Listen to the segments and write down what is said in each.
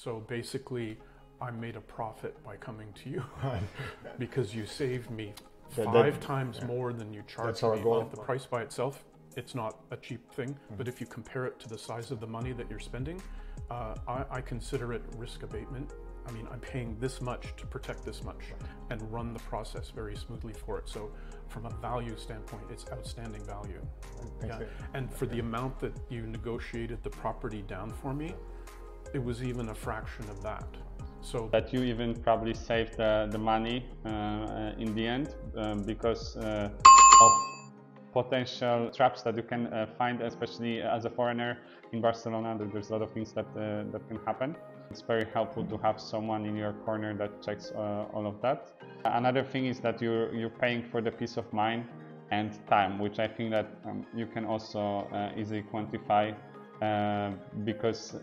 So basically, I made a profit by coming to you because you saved me five times more than you charged me. The price by itself, it's not a cheap thing, but if you compare it to the size of the money that you're spending, I consider it risk abatement. I mean, I'm paying this much to protect this much and run the process very smoothly for it. So from a value standpoint, it's outstanding value. Yeah. And for the amount that you negotiated the property down for me, it was even a fraction of that. So that you even probably saved the money in the end because of potential traps that you can find, especially as a foreigner in Barcelona. There's a lot of things that can happen. It's very helpful to have someone in your corner that checks all of that. Another thing is that you're paying for the peace of mind and time, which I think that you can also easily quantify because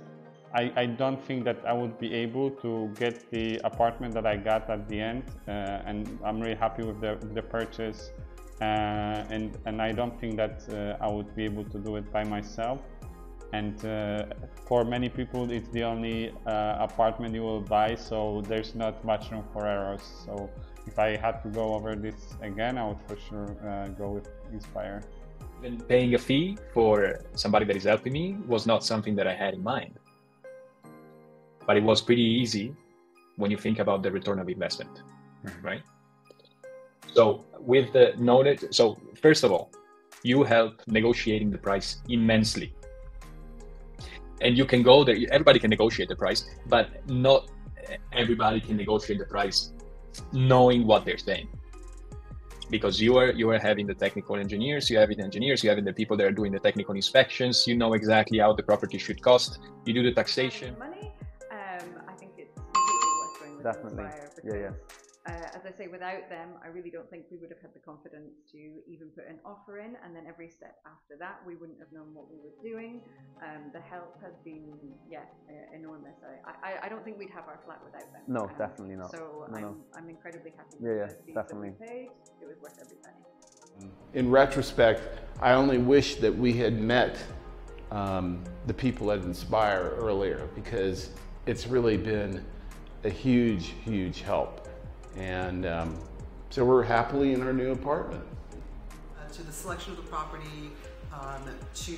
I don't think that I would be able to get the apartment that I got at the end, and I'm really happy with the purchase, and I don't think that I would be able to do it by myself. And for many people, it's the only apartment you will buy, so there's not much room for errors. So if I had to go over this again, I would for sure go with Inspire. Even paying a fee for somebody that is helping me was not something that I had in mind. But it was pretty easy when you think about the return of investment, right? So with the knowledge, so first of all, you help negotiating the price immensely. And you can go there, everybody can negotiate the price, but not everybody can negotiate the price knowing what they're saying. Because you are having the technical engineers, you have the engineers, you have the people that are doing the technical inspections, you know exactly how the property should cost, you do the taxation. Money, I think it's completely worth going with Definitely, Inspire because, as I say, without them, I really don't think we would have had the confidence to even put an offer in, and then every step after that, we wouldn't have known what we were doing. The help has been, enormous. I don't think we'd have our flat without them. No, definitely not. So no. I'm incredibly happy with the fees definitely. that we paid. It was worth every penny. In retrospect, I only wish that we had met the people at Inspire earlier, because it's really been a huge, huge help. And so we're happily in our new apartment. To the selection of the property, to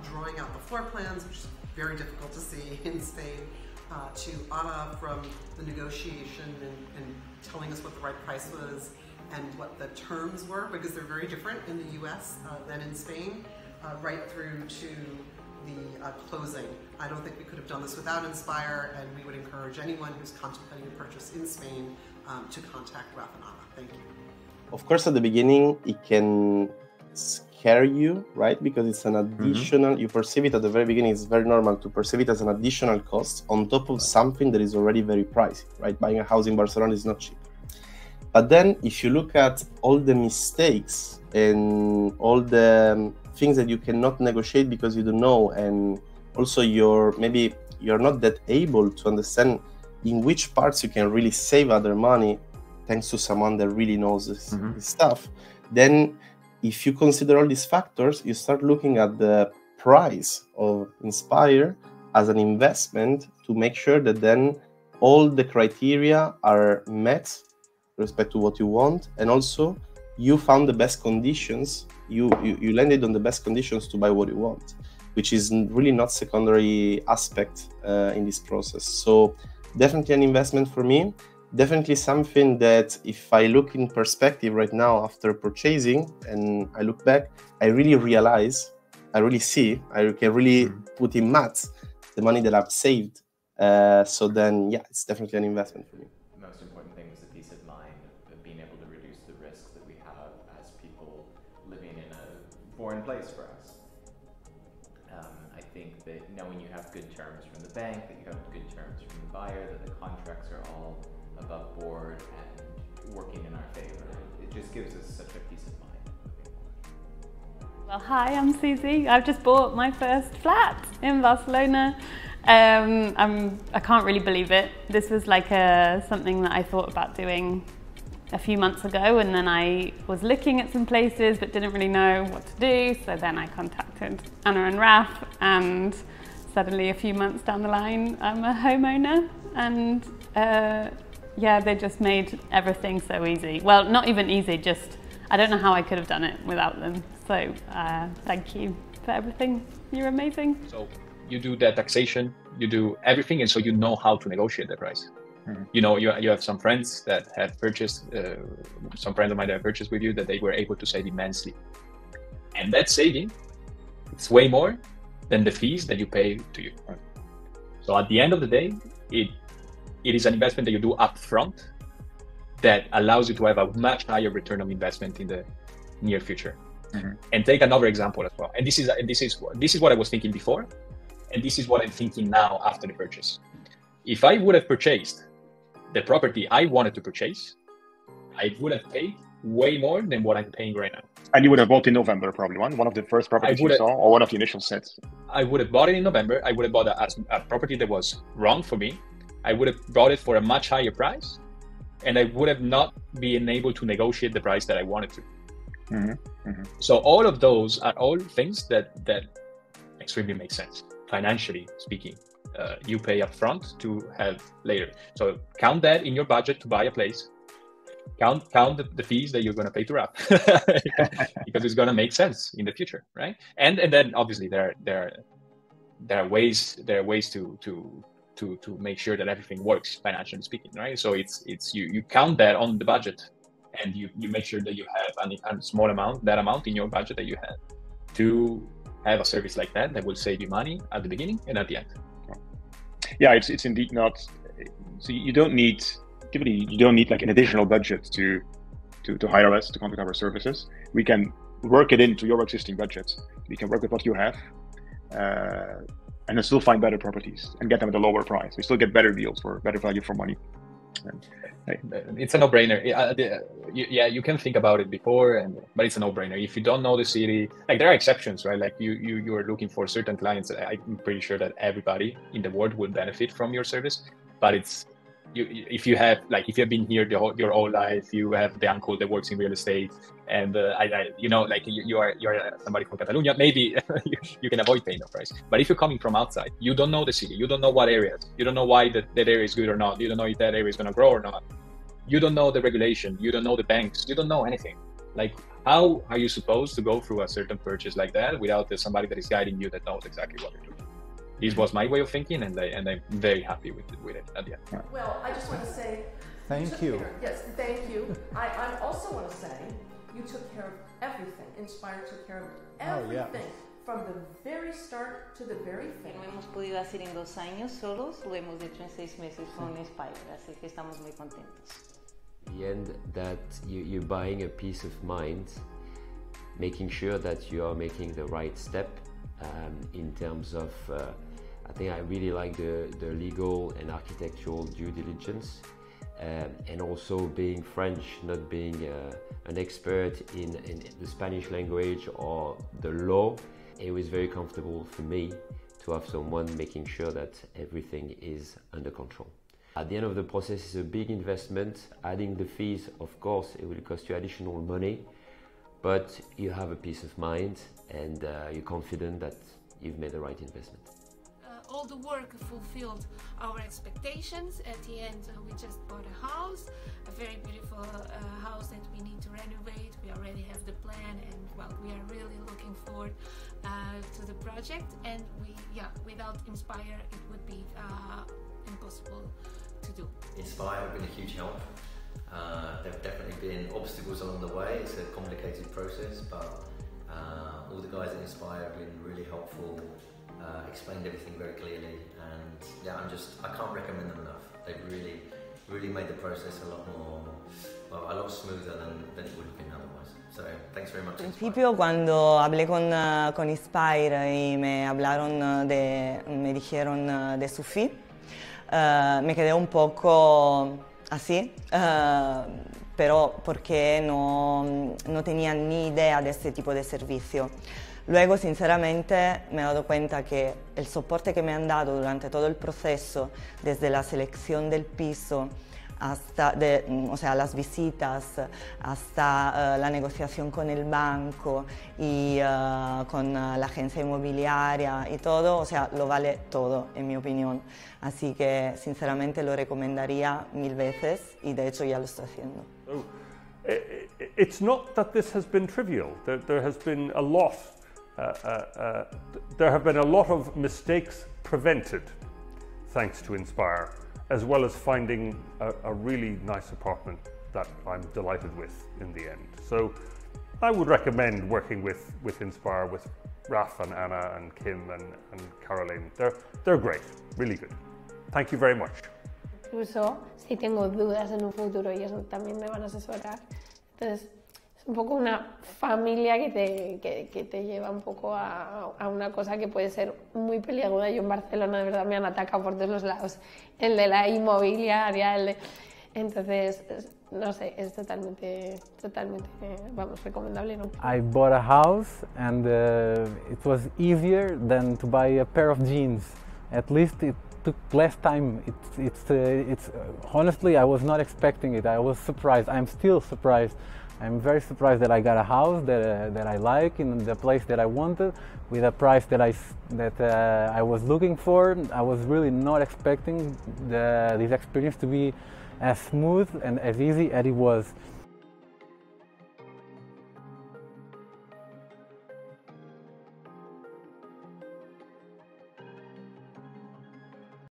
drawing out the floor plans, which is very difficult to see in Spain, to Ana from the negotiation and telling us what the right price was and what the terms were, because they're very different in the US than in Spain, right through to the closing. I don't think we could have done this without Inspire, and we would encourage anyone who's contemplating a purchase in Spain to contact Raf and Ana. Thank you. Of course, at the beginning, it can scare you, right? Because it's an additional, you perceive it at the very beginning, it's very normal to perceive it as an additional cost on top of something that is already very pricey, right? Buying a house in Barcelona is not cheap. But then if you look at all the mistakes and all the things that you cannot negotiate because you don't know, and also maybe you're not that able to understand in which parts you can really save other money thanks to someone that really knows this stuff, then if you consider all these factors, you start looking at the price of Inspire as an investment to make sure that then all the criteria are met with respect to what you want, and also you found the best conditions, you landed on the best conditions to buy what you want, which is really not secondary aspect in this process. So definitely an investment for me. Definitely something that if I look in perspective right now after purchasing and I look back, I really realize, I really see, I can really put in maths the money that I've saved. So then, yeah, it's definitely an investment for me. The most important thing was the peace of mind of being able to reduce the risks that we have as people living in a foreign place for us. I think that knowing you have good terms from the bank, that you have good terms from the buyer, that the contracts are all above board and working in our favor, it just gives us such a peace of mind. Well, hi, I'm Suzy. I've just bought my first flat in Barcelona. I can't really believe it. This was like something that I thought about doing a few months ago, and then I was looking at some places but didn't really know what to do, so then I contacted Anna and Raf and suddenly a few months down the line, I'm a homeowner, and yeah, they just made everything so easy. Well, not even easy, just I don't know how I could have done it without them. So thank you for everything. You're amazing. So you do the taxation, you do everything, and so you know how to negotiate the price. Mm-hmm. You know, you have some friends that have purchased, some friends of mine that have purchased with you that they were able to save immensely. And that saving, it's way more than the fees that you pay to you. So at the end of the day, it is an investment that you do upfront that allows you to have a much higher return on investment in the near future. Mm-hmm. And take another example as well. And this is what I was thinking before, and this is what I'm thinking now after the purchase. If I would have purchased the property I wanted to purchase, I would have paid way more than what I'm paying right now. And you would have bought in November, probably one of the first properties you saw, or one of the initial sets. I would have bought it in November. I would have bought a property that was wrong for me. I would have bought it for a much higher price, and I would have not been able to negotiate the price that I wanted to. Mm-hmm. Mm-hmm. So all of those are all things that extremely make sense, financially speaking. You pay up front to have later. So count that in your budget to buy a place. Count the fees that you're going to pay to wrap, because it's going to make sense in the future, right? And then obviously there are ways to make sure that everything works financially speaking, right? So it's you count that on the budget, and you make sure that you have a small amount, that amount in your budget that you have to have a service like that will save you money at the beginning and at the end. Yeah, it's indeed not. So you don't need like an additional budget to hire us to contract our services. We can work it into your existing budget. We can work with what you have, and then still find better properties and get them at a lower price. We still get better deals for better value for money. It's a no-brainer. You can think about it before, but it's a no-brainer. If you don't know the city, like there are exceptions, right? Like you are looking for certain clients. I'm pretty sure that everybody in the world will benefit from your service, but if you have been here your whole life, you have the uncle that works in real estate, and you are somebody from Catalonia, maybe you can avoid paying the price. But if you're coming from outside, you don't know the city, you don't know what areas, you don't know why that area is good or not, you don't know if that area is going to grow or not, you don't know the regulation, you don't know the banks, you don't know anything. Like, how are you supposed to go through a certain purchase like that without somebody that is guiding you that knows exactly what you're doing? This was my way of thinking, and I'm very happy with it at the end. Well, I just want to say, thank you. Yes, thank you. I also want to say, you took care of everything. Inspire took care of everything, from the very start to the very finish. No hemos podido hacer en 2 años solos, lo hemos hecho en 6 meses con Inspire, así que estamos muy contentos. The end that you're buying a peace of mind, making sure that you are making the right step in terms of. I think I really like the legal and architectural due diligence, and also being French, not being an expert in the Spanish language or the law. It was very comfortable for me to have someone making sure that everything is under control. At the end of the process, it's a big investment. Adding the fees, of course, it will cost you additional money, but you have a peace of mind, and you're confident that you've made the right investment. All the work fulfilled our expectations. At the end, we just bought a house, a very beautiful house that we need to renovate. We already have the plan, and well, we are really looking forward to the project. And without Inspire, it would be impossible to do. Inspire have been a huge help. There have definitely been obstacles along the way. It's a complicated process, but all the guys at Inspire have been really helpful. Explained everything very clearly, and I can't recommend them enough. They've really made the process a lot smoother than it would have been otherwise. So thanks very much. Al principio, cuando hablé con Inspire y me dijeron de su fee, me quedé un poco así, pero porque no tenía ni idea de este tipo de servicio. Luego, sinceramente, me he dado cuenta que el soporte que me han dado durante todo el proceso, desde la selección del piso hasta o sea, las visitas, hasta la negociación con el banco y con la agencia inmobiliaria y todo, o sea, lo vale todo, en mi opinión. Así que, sinceramente, lo recomendaría 1000 veces y, de hecho, ya lo estoy haciendo. So, it's not that this has been trivial. There has been a lot. There have been a lot of mistakes prevented thanks to Inspire, as well as finding a really nice apartment that I'm delighted with in the end. So I would recommend working with Inspire, with Raf and Anna and Kim and Caroline. They're great, really good. Thank you very much. Incluso si tengo dudas en un futuro, ellos también me van a asesorar. Entonces, es un poco una familia que te lleva un poco a una cosa que puede ser muy peliaguda. Yo en Barcelona, de verdad, me han atacado por todos los lados. El de la inmobiliaria, Entonces, no sé, es totalmente, vamos, recomendable, ¿no? I bought a house and it was easier than to buy a pair of jeans. At least it took less time. It's honestly, I was not expecting it. I was surprised. I'm still surprised. I'm very surprised that I got a house that I like in the place that I wanted, with a price that I was looking for. I was really not expecting this experience to be as smooth and as easy as it was.